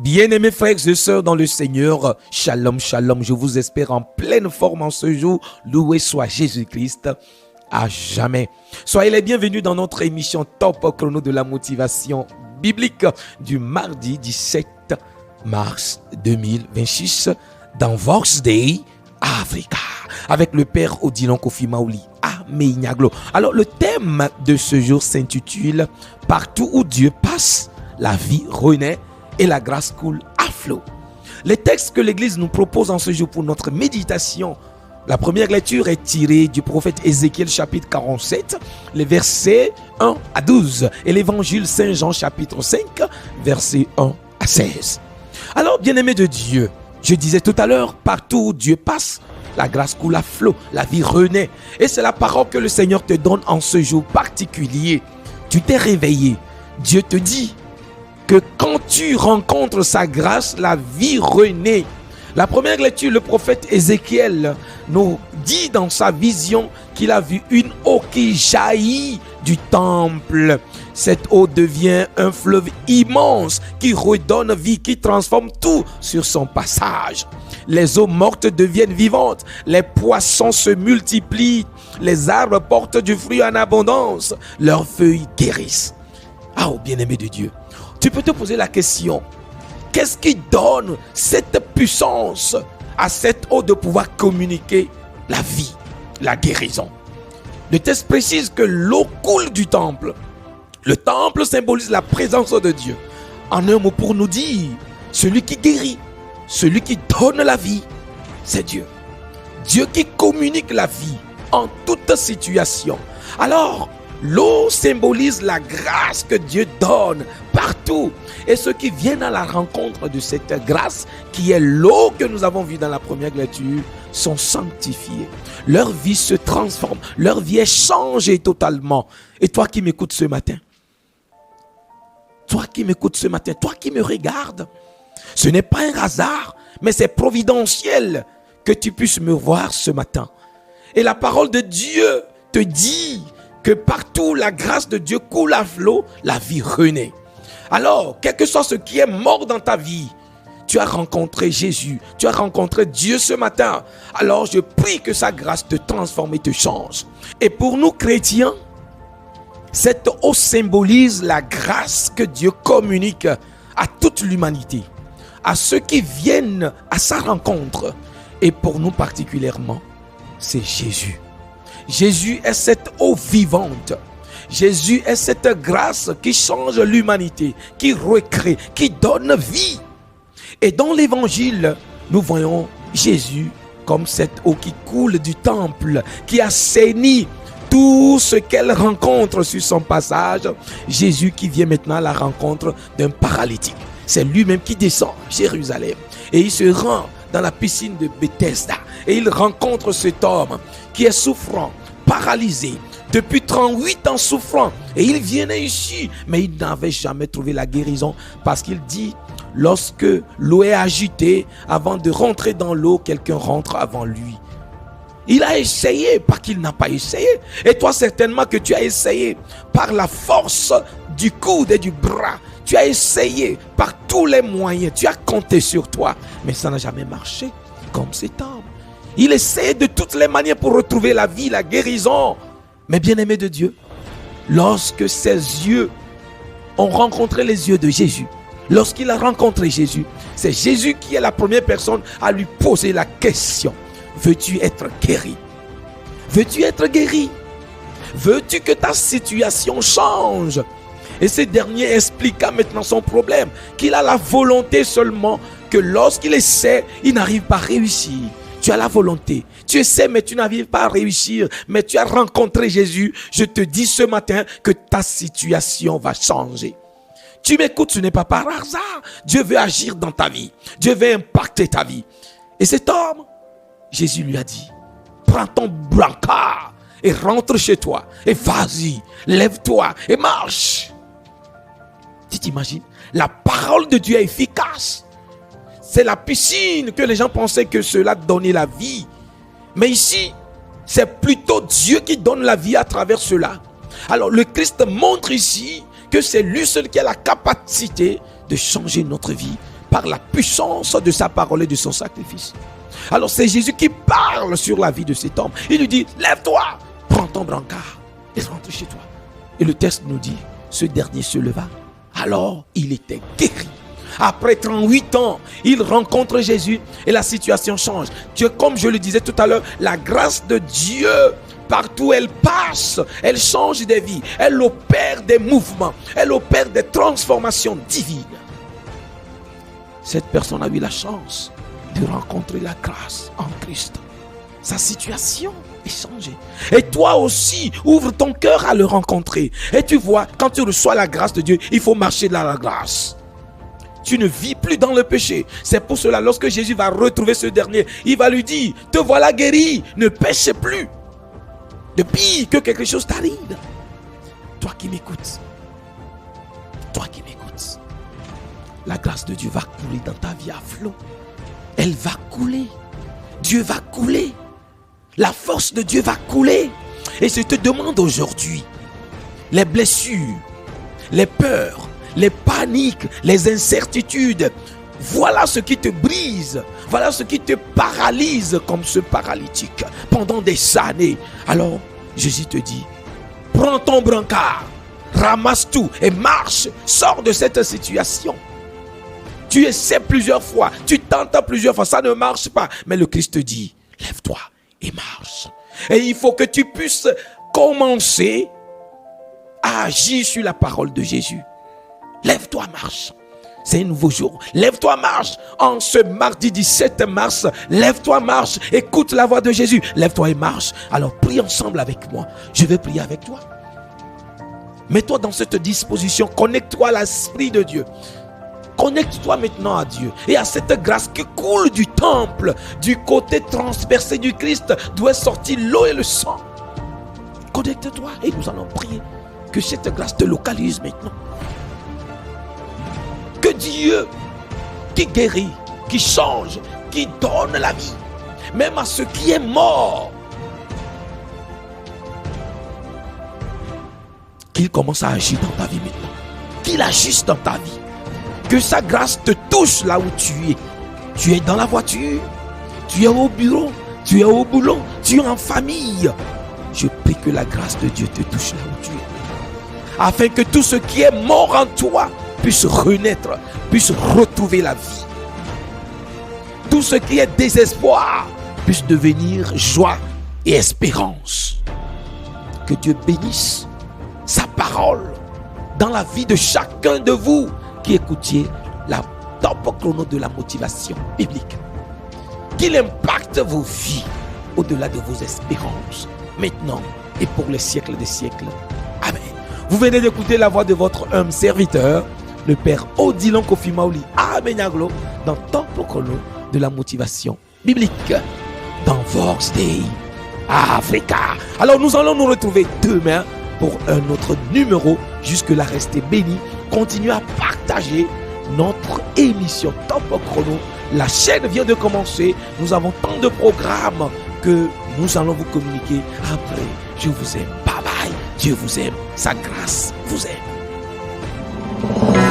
Bien-aimés frères et sœurs dans le Seigneur, shalom, shalom, je vous espère en pleine forme en ce jour. Loué soit Jésus-Christ à jamais. Soyez les bienvenus dans notre émission Top Chrono de la motivation biblique du mardi 17 mars 2026 dans Vox Day Africa avec le Père Odilon Kofi Maouli à Meignaglo. Alors le thème de ce jour s'intitule « Partout où Dieu passe, la vie renaît et la grâce coule à flot ». Les textes que l'Église nous propose en ce jour pour notre méditation, la première lecture est tirée du prophète Ézéchiel chapitre 47, les versets 1 à 12 et l'évangile Saint Jean chapitre 5, versets 1 à 16. Alors bien-aimés de Dieu, je disais tout à l'heure, partout où Dieu passe, la grâce coule à flot, la vie renaît. Et c'est la parole que le Seigneur te donne en ce jour particulier. Tu t'es réveillé, Dieu te dit que quand tu rencontres sa grâce, la vie renaît. La première lecture, le prophète Ézéchiel nous dit dans sa vision qu'il a vu une eau qui jaillit du temple. Cette eau devient un fleuve immense qui redonne vie, qui transforme tout sur son passage. Les eaux mortes deviennent vivantes, les poissons se multiplient, les arbres portent du fruit en abondance, leurs feuilles guérissent. Ah, oh, bien-aimé de Dieu, tu peux te poser la question, qu'est-ce qui donne cette puissance à cette eau de pouvoir communiquer la vie, la guérison? Le texte précise que l'eau coule du temple. Le temple symbolise la présence de Dieu. En un mot pour nous dire, celui qui guérit, celui qui donne la vie, c'est Dieu. Dieu qui communique la vie en toute situation. Alors, l'eau symbolise la grâce que Dieu donne partout. Et ceux qui viennent à la rencontre de cette grâce, qui est l'eau que nous avons vue dans la première lecture, sont sanctifiés. Leur vie se transforme, leur vie est changée totalement. Et toi qui m'écoutes ce matin, toi qui me regardes, ce n'est pas un hasard, mais c'est providentiel que tu puisses me voir ce matin. Et la parole de Dieu te dit que partout la grâce de Dieu coule à flot, la vie renaît. Alors, quel que soit ce qui est mort dans ta vie, tu as rencontré Jésus, tu as rencontré Dieu ce matin. Alors, je prie que sa grâce te transforme et te change. Et pour nous chrétiens, cette eau symbolise la grâce que Dieu communique à toute l'humanité, à ceux qui viennent à sa rencontre. Et pour nous particulièrement, c'est Jésus. Jésus est cette eau vivante. Jésus est cette grâce qui change l'humanité, qui recrée, qui donne vie. Et dans l'évangile, nous voyons Jésus comme cette eau qui coule du temple, qui assainit tout ce qu'elle rencontre sur son passage. Jésus qui vient maintenant à la rencontre d'un paralytique. C'est lui-même qui descend à Jérusalem et il se rend dans la piscine de Bethesda. Et il rencontre cet homme qui est souffrant, paralysé, depuis 38 ans souffrant. Et il venait ici, mais il n'avait jamais trouvé la guérison. Parce qu'il dit, lorsque l'eau est agitée, avant de rentrer dans l'eau, quelqu'un rentre avant lui. Il a essayé, pas qu'il n'a pas essayé. Et toi certainement que tu as essayé par la force du coude et du bras. Tu as essayé par tous les moyens. Tu as compté sur toi. Mais ça n'a jamais marché comme cet homme. Il essayait de toutes les manières pour retrouver la vie, la guérison. Mais bien-aimé de Dieu, lorsque ses yeux ont rencontré les yeux de Jésus, lorsqu'il a rencontré Jésus, c'est Jésus qui est la première personne à lui poser la question. Veux-tu être guéri? Veux-tu être guéri? Veux-tu que ta situation change? Et ce dernier expliqua maintenant son problème, qu'il a la volonté seulement, que lorsqu'il essaie, il n'arrive pas à réussir. Tu as la volonté, tu essaies mais tu n'arrives pas à réussir, mais tu as rencontré Jésus. Je te dis ce matin que ta situation va changer. Tu m'écoutes, ce n'est pas par hasard. Dieu veut agir dans ta vie, Dieu veut impacter ta vie. Et cet homme, Jésus lui a dit, prends ton brancard et rentre chez toi. Et vas-y, lève-toi et marche. Tu t'imagines? La parole de Dieu est efficace. C'est la piscine que les gens pensaient que cela donnait la vie. Mais ici, c'est plutôt Dieu qui donne la vie à travers cela. Alors le Christ montre ici que c'est lui seul qui a la capacité de changer notre vie par la puissance de sa parole et de son sacrifice. Alors c'est Jésus qui parle sur la vie de cet homme. Il lui dit, lève-toi, prends ton brancard et rentre chez toi. Et le texte nous dit, ce dernier se leva. Alors il était guéri. Après 38 ans, il rencontre Jésus et la situation change. Comme je le disais tout à l'heure, la grâce de Dieu, partout où elle passe, elle change des vies. Elle opère des mouvements. Elle opère des transformations divines. Cette personne a eu la chance de rencontrer la grâce en Christ. Sa situation est changée. Et toi aussi, ouvre ton cœur à le rencontrer. Et tu vois, quand tu reçois la grâce de Dieu, il faut marcher dans la grâce. Tu ne vis plus dans le péché. C'est pour cela, lorsque Jésus va retrouver ce dernier, il va lui dire, te voilà guéri, ne péche plus. Depuis que quelque chose t'arrive. Toi qui m'écoutes, la grâce de Dieu va couler dans ta vie à flot. Elle va couler. Dieu va couler. La force de Dieu va couler. Et je te demande aujourd'hui, les blessures, les peurs, les paniques, les incertitudes, voilà ce qui te brise, voilà ce qui te paralyse comme ce paralytique pendant des années. Alors, Jésus te dit, prends ton brancard, ramasse tout et marche, sors de cette situation. Tu essaies plusieurs fois, tu tentes plusieurs fois, ça ne marche pas. Mais le Christ te dit, lève-toi et marche. Et il faut que tu puisses commencer à agir sur la parole de Jésus. Lève-toi, marche. C'est un nouveau jour. Lève-toi, marche. En ce mardi 17 mars, lève-toi, marche. Écoute la voix de Jésus. Lève-toi et marche. Alors prie ensemble avec moi. Je vais prier avec toi. Mets-toi dans cette disposition. Connecte-toi à l'Esprit de Dieu. Connecte-toi maintenant à Dieu et à cette grâce qui coule du temple, du côté transpercé du Christ, d'où est sorti l'eau et le sang. Connecte-toi et nous allons prier que cette grâce te localise maintenant. Que Dieu qui guérit, qui change, qui donne la vie, même à ce qui est mort, qu'il commence à agir dans ta vie maintenant. Qu'il agisse dans ta vie. Que sa grâce te touche là où tu es. Tu es dans la voiture, tu es au bureau, tu es au boulot, tu es en famille. Je prie que la grâce de Dieu te touche là où tu es. Afin que tout ce qui est mort en toi puisse renaître, puisse retrouver la vie. Tout ce qui est désespoir puisse devenir joie et espérance. Que Dieu bénisse sa parole dans la vie de chacun de vous qui écoutiez la top chrono de la motivation biblique. Qu'il impacte vos vies au-delà de vos espérances, maintenant et pour les siècles des siècles. Amen. Vous venez d'écouter la voix de votre humble serviteur, le Père Odilon Kofi Maoli Amenaglo, dans top chrono de la motivation biblique, dans Vox Dei Africa. Alors nous allons nous retrouver demain pour un autre numéro. Jusque-là, restez bénis. Continuez à partager notre émission Top Chrono. La chaîne vient de commencer. Nous avons tant de programmes que nous allons vous communiquer après. Je vous aime. Bye bye. Dieu vous aime. Sa grâce vous aime.